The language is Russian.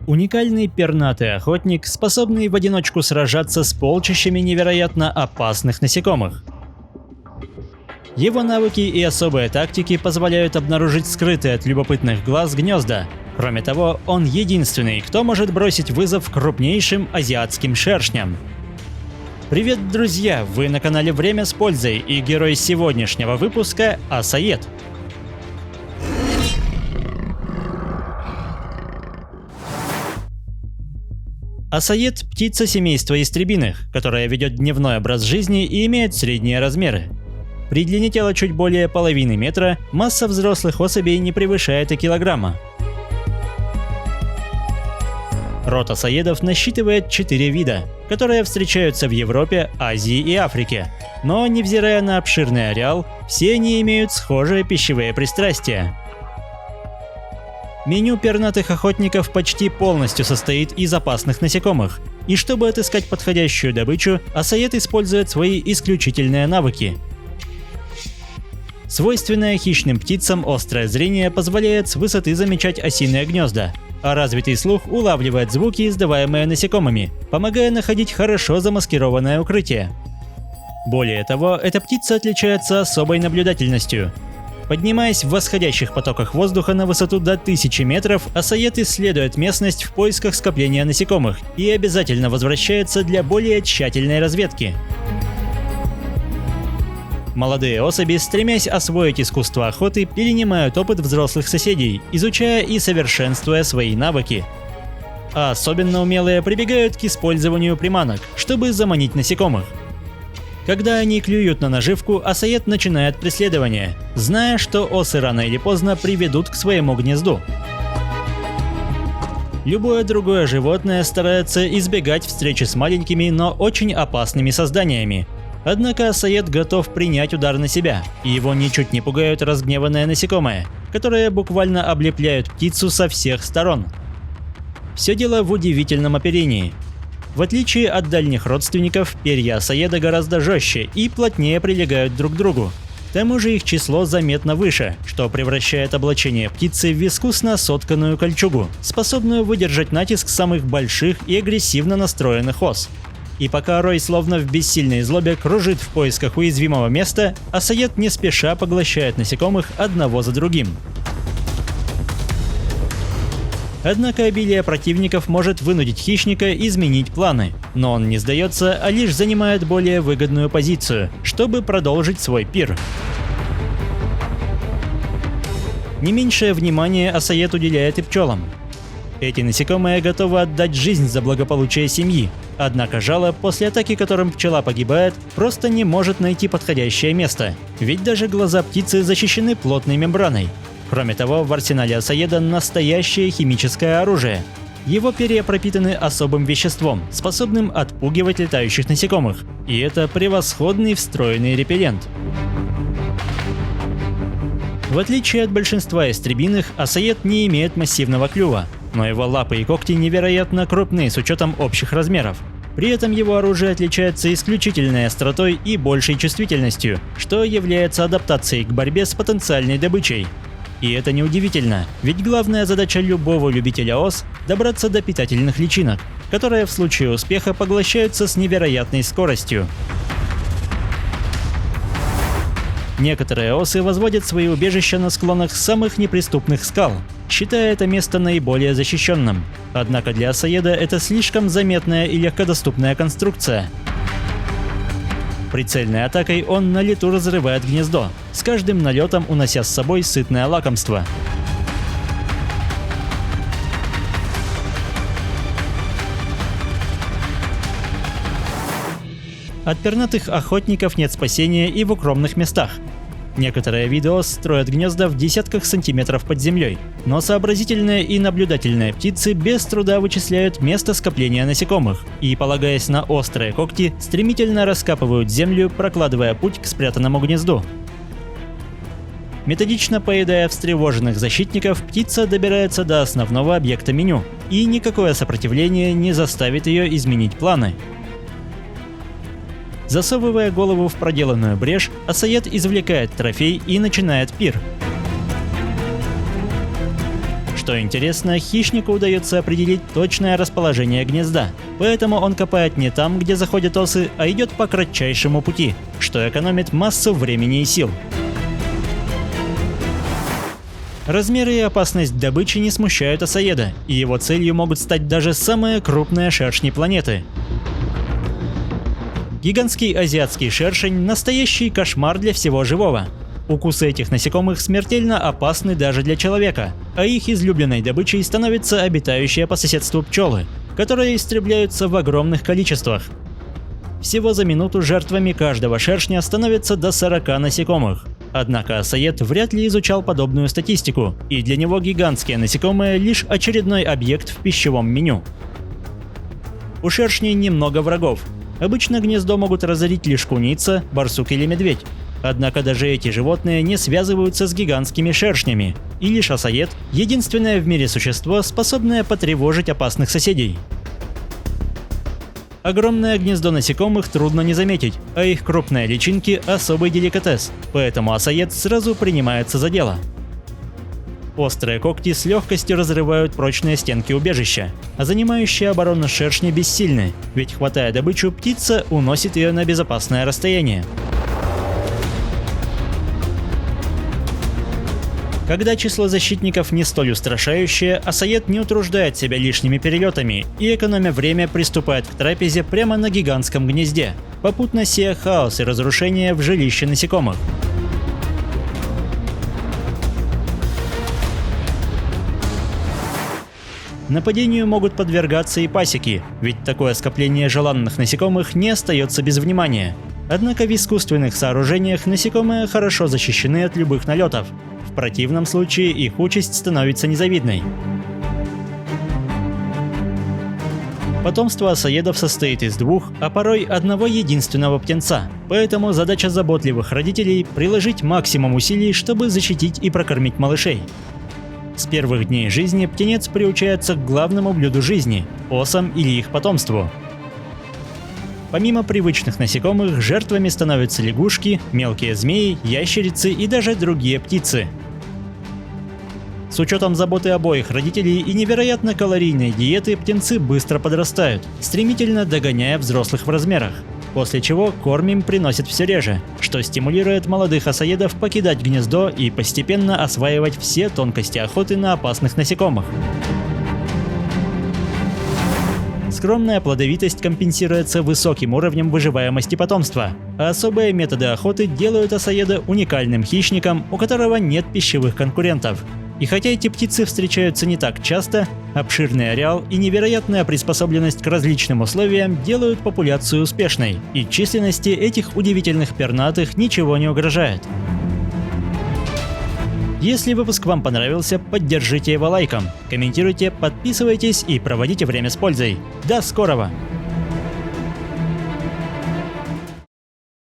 Уникальный пернатый охотник, способный в одиночку сражаться с полчищами невероятно опасных насекомых. Его навыки и особые тактики позволяют обнаружить скрытые от любопытных глаз гнезда. Кроме того, он единственный, кто может бросить вызов крупнейшим азиатским шершням. Привет, друзья! Вы на канале Время с пользой, и герой сегодняшнего выпуска – Асаед. Асаед – птица семейства истребиных, которая ведет дневной образ жизни и имеет средние размеры. При длине тела чуть более половины метра, масса взрослых особей не превышает и килограмма. Род асаедов насчитывает 4 вида, которые встречаются в Европе, Азии и Африке. Но, невзирая на обширный ареал, все они имеют схожие пищевые пристрастия. Меню пернатых охотников почти полностью состоит из опасных насекомых, и чтобы отыскать подходящую добычу, асаед использует свои исключительные навыки. Свойственное хищным птицам острое зрение позволяет с высоты замечать осиные гнезда, а развитый слух улавливает звуки, издаваемые насекомыми, помогая находить хорошо замаскированное укрытие. Более того, эта птица отличается особой наблюдательностью. Поднимаясь в восходящих потоках воздуха на высоту до 1000 метров, асаед исследует местность в поисках скопления насекомых и обязательно возвращается для более тщательной разведки. Молодые особи, стремясь освоить искусство охоты, перенимают опыт взрослых соседей, изучая и совершенствуя свои навыки. А особенно умелые прибегают к использованию приманок, чтобы заманить насекомых. Когда они клюют на наживку, асаед начинает преследование, зная, что осы рано или поздно приведут к своему гнезду. Любое другое животное старается избегать встречи с маленькими, но очень опасными созданиями. Однако асаед готов принять удар на себя, и его ничуть не пугают разгневанные насекомые, которые буквально облепляют птицу со всех сторон. Все дело в удивительном оперении. В отличие от дальних родственников, перья асаеда гораздо жестче и плотнее прилегают друг к другу. К тому же их число заметно выше, что превращает облачение птицы в искусно сотканную кольчугу, способную выдержать натиск самых больших и агрессивно настроенных ос. И пока рой словно в бессильной злобе кружит в поисках уязвимого места, асаед не спеша поглощает насекомых одного за другим. Однако обилие противников может вынудить хищника изменить планы, но он не сдается, а лишь занимает более выгодную позицию, чтобы продолжить свой пир. Не меньшее внимание асаед уделяет и пчелам. Эти насекомые готовы отдать жизнь за благополучие семьи, однако жало, после атаки которым пчела погибает, просто не может найти подходящее место, ведь даже глаза птицы защищены плотной мембраной. Кроме того, в арсенале асаеда настоящее химическое оружие. Его перья пропитаны особым веществом, способным отпугивать летающих насекомых, и это превосходный встроенный репеллент. В отличие от большинства истребиных, асаед не имеет массивного клюва, но его лапы и когти невероятно крупны с учетом общих размеров. При этом его оружие отличается исключительной остротой и большей чувствительностью, что является адаптацией к борьбе с потенциальной добычей. И это неудивительно, ведь главная задача любого любителя ос – добраться до питательных личинок, которые в случае успеха поглощаются с невероятной скоростью. Некоторые осы возводят свои убежища на склонах самых неприступных скал, считая это место наиболее защищенным. Однако для асаеда это слишком заметная и легкодоступная конструкция. Прицельной атакой он на лету разрывает гнездо, с каждым налетом унося с собой сытное лакомство. От пернатых охотников нет спасения и в укромных местах. Некоторые виды ос строят гнезда в десятках сантиметров под землей, но сообразительные и наблюдательные птицы без труда вычисляют место скопления насекомых и, полагаясь на острые когти, стремительно раскапывают землю, прокладывая путь к спрятанному гнезду. Методично поедая встревоженных защитников, птица добирается до основного объекта меню, и никакое сопротивление не заставит ее изменить планы. Засовывая голову в проделанную брешь, асаед извлекает трофей и начинает пир. Что интересно, хищнику удается определить точное расположение гнезда, поэтому он копает не там, где заходят осы, а идет по кратчайшему пути, что экономит массу времени и сил. Размеры и опасность добычи не смущают осаеда, и его целью могут стать даже самые крупные шершни планеты. Гигантский азиатский шершень – настоящий кошмар для всего живого. Укусы этих насекомых смертельно опасны даже для человека, а их излюбленной добычей становятся обитающие по соседству пчелы, которые истребляются в огромных количествах. Всего за минуту жертвами каждого шершня становится до 40 насекомых. Однако осаед вряд ли изучал подобную статистику, и для него гигантские насекомые – лишь очередной объект в пищевом меню. У шершней немного врагов. Обычно гнездо могут разорить лишь куница, барсук или медведь. Однако даже эти животные не связываются с гигантскими шершнями, и лишь осаед – единственное в мире существо, способное потревожить опасных соседей. Огромное гнездо насекомых трудно не заметить, а их крупные личинки – особый деликатес, поэтому осаед сразу принимается за дело. Острые когти с легкостью разрывают прочные стенки убежища, а занимающие оборону шершни бессильны, ведь хватая добычу, птица уносит ее на безопасное расстояние. Когда число защитников не столь устрашающее, осаед не утруждает себя лишними перелетами и, экономя время, приступает к трапезе прямо на гигантском гнезде, попутно сея хаос и разрушение в жилище насекомых. Нападению могут подвергаться и пасеки, ведь такое скопление желанных насекомых не остается без внимания. Однако в искусственных сооружениях насекомые хорошо защищены от любых налетов. В противном случае их участь становится незавидной. Потомство осаедов состоит из двух, а порой одного единственного птенца, поэтому задача заботливых родителей – приложить максимум усилий, чтобы защитить и прокормить малышей. С первых дней жизни птенец приучается к главному блюду жизни – осам или их потомству. Помимо привычных насекомых, жертвами становятся лягушки, мелкие змеи, ящерицы и даже другие птицы. С учетом заботы обоих родителей и невероятно калорийной диеты, птенцы быстро подрастают, стремительно догоняя взрослых в размерах, после чего корм им приносят все реже, что стимулирует молодых осаедов покидать гнездо и постепенно осваивать все тонкости охоты на опасных насекомых. Скромная плодовитость компенсируется высоким уровнем выживаемости потомства, а особые методы охоты делают осаеда уникальным хищником, у которого нет пищевых конкурентов. И хотя эти птицы встречаются не так часто, обширный ареал и невероятная приспособленность к различным условиям делают популяцию успешной, и численности этих удивительных пернатых ничего не угрожает. Если выпуск вам понравился, поддержите его лайком, комментируйте, подписывайтесь и проводите время с пользой. До скорого!